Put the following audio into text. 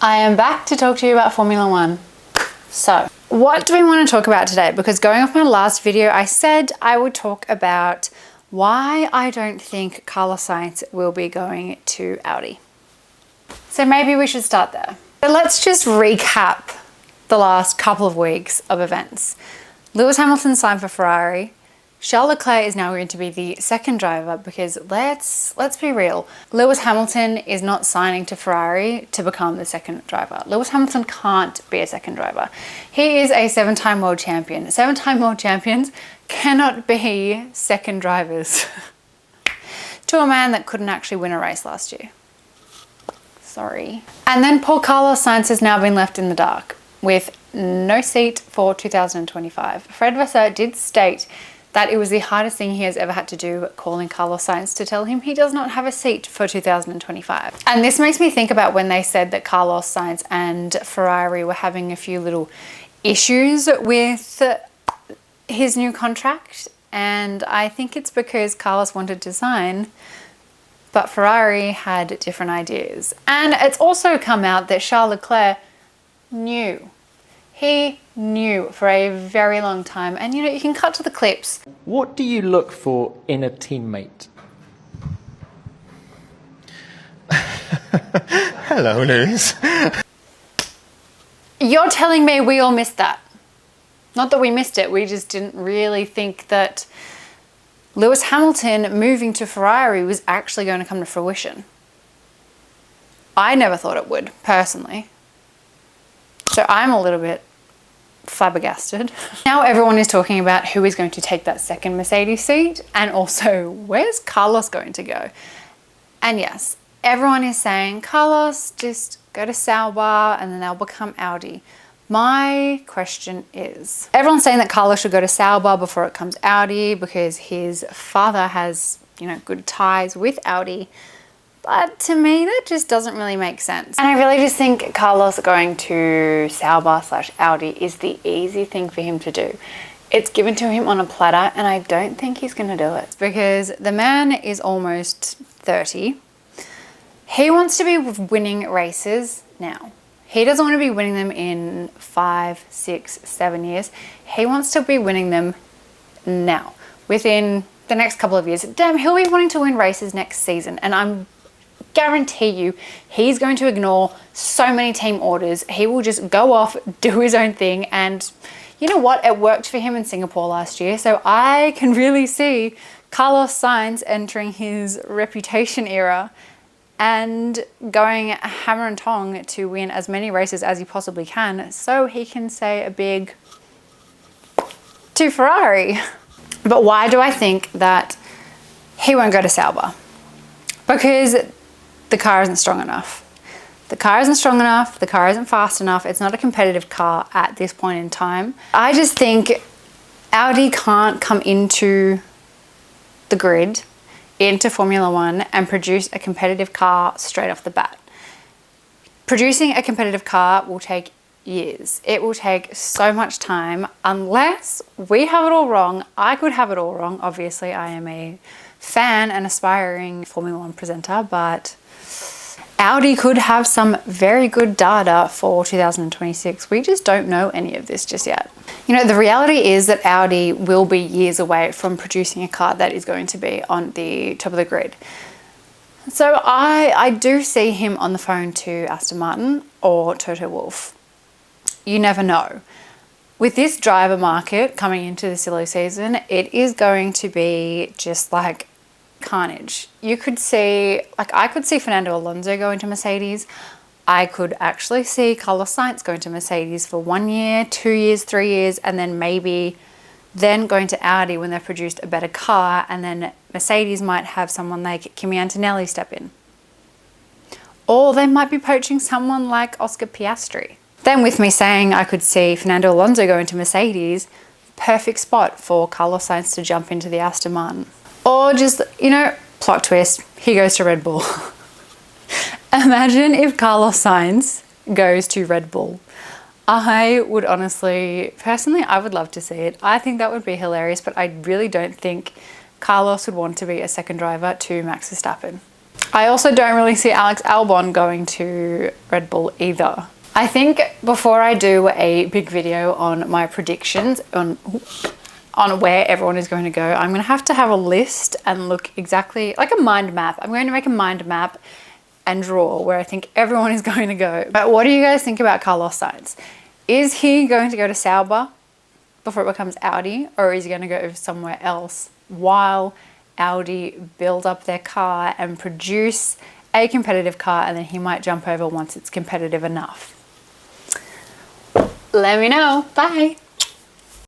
I am back to talk to you about Formula One. So, what do we want to talk about today? Because going off my last video, I said I would talk about why I don't think Carlos Sainz will be going to Audi. So maybe we should start there. But let's just recap the last couple of weeks of events. Lewis Hamilton signed for Ferrari. Charles Leclerc is now going to be the second driver because let's be real. Lewis Hamilton is not signing to Ferrari to become the second driver. Lewis Hamilton can't be a second driver. He is a seven-time world champion. Seven-time world champions cannot be second drivers to a man that couldn't actually win a race last year. Sorry. And then poor Carlos Sainz has now been left in the dark with no seat for 2025. Fred Vasseur did state that it was the hardest thing he has ever had to do, calling Carlos Sainz to tell him he does not have a seat for 2025. And this makes me think about when they said that Carlos Sainz and Ferrari were having a few little issues with his new contract. And I think it's because Carlos wanted to sign, but Ferrari had different ideas. And it's also come out that Charles Leclerc knew. He knew for a very long time. And you can cut to the clips. What do you look for in a teammate? Hello, Lewis. You're telling me we all missed that? Not that we missed it, we just didn't really think that Lewis Hamilton moving to Ferrari was actually going to come to fruition. I never thought it would, personally. So I'm a little bit flabbergasted. Now everyone is talking about who is going to take that second Mercedes seat, and also where's Carlos going to go? And yes, everyone is saying, Carlos, just go to Sauber and then they'll become Audi. My question is, everyone's saying that Carlos should go to Sauber before it comes Audi because his father has, good ties with Audi. But to me, that just doesn't really make sense. And I really just think Carlos going to Sauber/Audi is the easy thing for him to do. It's given to him on a platter, and I don't think he's going to do it. Because the man is almost 30. He wants to be winning races now. He doesn't want to be winning them in 5, 6, 7 years. He wants to be winning them now, within the next couple of years. Damn, he'll be wanting to win races next season, and I'm guarantee you he's going to ignore so many team orders. He will just go off, do his own thing, and you know what? It worked for him in Singapore last year, so I can really see Carlos Sainz entering his reputation era and going hammer and tong to win as many races as he possibly can so he can say a big to Ferrari. But why do I think that he won't go to Sauber? Because the car isn't strong enough. The car isn't strong enough. The car isn't fast enough. It's not a competitive car at this point in time. I just think Audi can't come into the grid, into Formula One, and produce a competitive car straight off the bat. Producing a competitive car will take years. It will take so much time unless we have it all wrong. I could have it all wrong. Obviously, I am a fan and aspiring Formula One presenter, but Audi could have some very good data for 2026. We just don't know any of this just yet. The reality is that Audi will be years away from producing a car that is going to be on the top of the grid. So I do see him on the phone to Aston Martin or Toto Wolff. You never know. With this driver market coming into the silly season, it is going to be just like carnage. You could see, I could see Fernando Alonso going to Mercedes. I could actually see Carlos Sainz going to Mercedes for 1 year, 2 years, 3 years, and then maybe then going to Audi when they've produced a better car, and then Mercedes might have someone like Kimi Antonelli step in. Or they might be poaching someone like Oscar Piastri. Then with me saying I could see Fernando Alonso going to Mercedes, perfect spot for Carlos Sainz to jump into the Aston Martin. Or just, plot twist, he goes to Red Bull. Imagine if Carlos Sainz goes to Red Bull. I would honestly, personally, I would love to see it. I think that would be hilarious, but I really don't think Carlos would want to be a second driver to Max Verstappen. I also don't really see Alex Albon going to Red Bull either. I think before I do a big video on my predictions on where everyone is going to go, I'm going to have a list and look exactly like a mind map. I'm going to make a mind map and draw where I think everyone is going to go. But what do you guys think about Carlos Sainz? Is he going to go to Sauber before it becomes Audi, or is he going to go somewhere else while Audi build up their car and produce a competitive car, and then he might jump over once it's competitive enough? Let me know. Bye.